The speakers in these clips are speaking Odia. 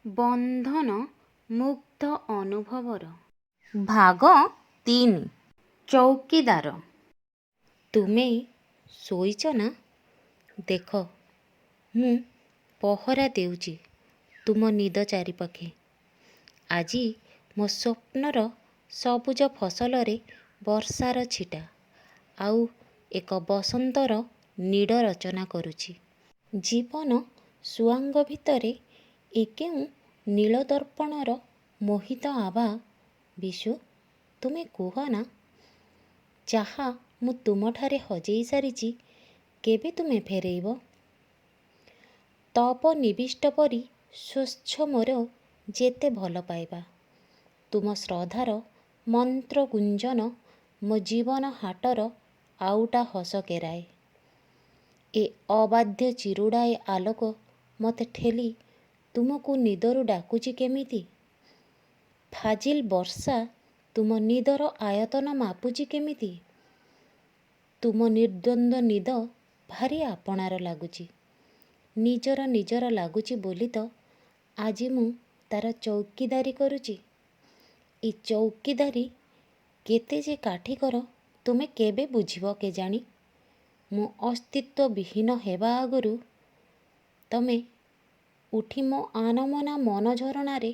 ବନ୍ଧନ ମୁଗ୍ଧ ଅନୁଭବର। ଭାଗ 3। ଚୌକିଦାର। ତୁମେ ଶୋଇଛ ନା? ଦେଖ, ମୁଁ ପହରା ଦେଉଛି ତୁମ ନିଦ ଚାରିପାଖେ। ଆଜି ମୋ ସ୍ୱପ୍ନର ସବୁଜ ଫସଲରେ ବର୍ଷାର ଛିଟା ଆଉ ଏକ ବସନ୍ତର ନୀଡ଼ ରଚନା କରୁଛି। ଜୀବନ ସୁଆଙ୍ଗ ଭିତରେ ଏ କେଉଁ ନୀଳଦର୍ପଣର ମୋହିତ ଆଭା? ବିଶୁ, ତୁମେ କୁହ ନା, ଯାହା ମୁଁ ତୁମଠାରେ ହଜେଇ ସାରିଛି କେବେ ତୁମେ ଫେରେଇବ? ତପ ନିବିଷ୍ଟ ପରି ସ୍ୱଚ୍ଛ ମୋର ଯେତେ ଭଲ ପାଇବା, ତୁମ ଶ୍ରଦ୍ଧାର ମନ୍ତ୍ର ଗୁଞ୍ଜନ ମୋ ଜୀବନ ହାଟର ଆଉଟା ହସ କେରାଏ। ଏ ଅବାଧ୍ୟ ଚିରୁଡ଼ାଏ ଆଲୋକ ମୋତେ ଠେଲି ତୁମକୁ ନିଦରୁ ଡାକୁଛି କେମିତି? ଫାଜିଲ୍ ବର୍ଷା ତୁମ ନିଦର ଆୟତନ ମାପୁଛି କେମିତି? ତୁମ ନିର୍ଦ୍ୱନ୍ଦ୍ୱ ନିଦ ଭାରି ଆପଣାର ଲାଗୁଛି। ନିଜର ନିଜର ଲାଗୁଛି ବୋଲି ତ ଆଜି ମୁଁ ତାର ଚୌକିଦାରୀ କରୁଛି। ଏ ଚୌକିଦାରୀ କେତେ ଯେ କାଠିକର ତୁମେ କେବେ ବୁଝିବ କେଜାଣି? ମୁଁ ଅସ୍ତିତ୍ୱ ବିହୀନ ହେବା ଆଗରୁ ତମେ ଉଠି ମୋ ଆନମନା ମନ ଝରଣାରେ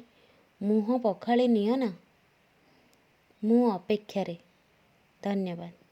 ମୁହଁ ପଖାଳି ନିଅ ନା। ମୁଁ ଅପେକ୍ଷାରେ। ଧନ୍ୟବାଦ।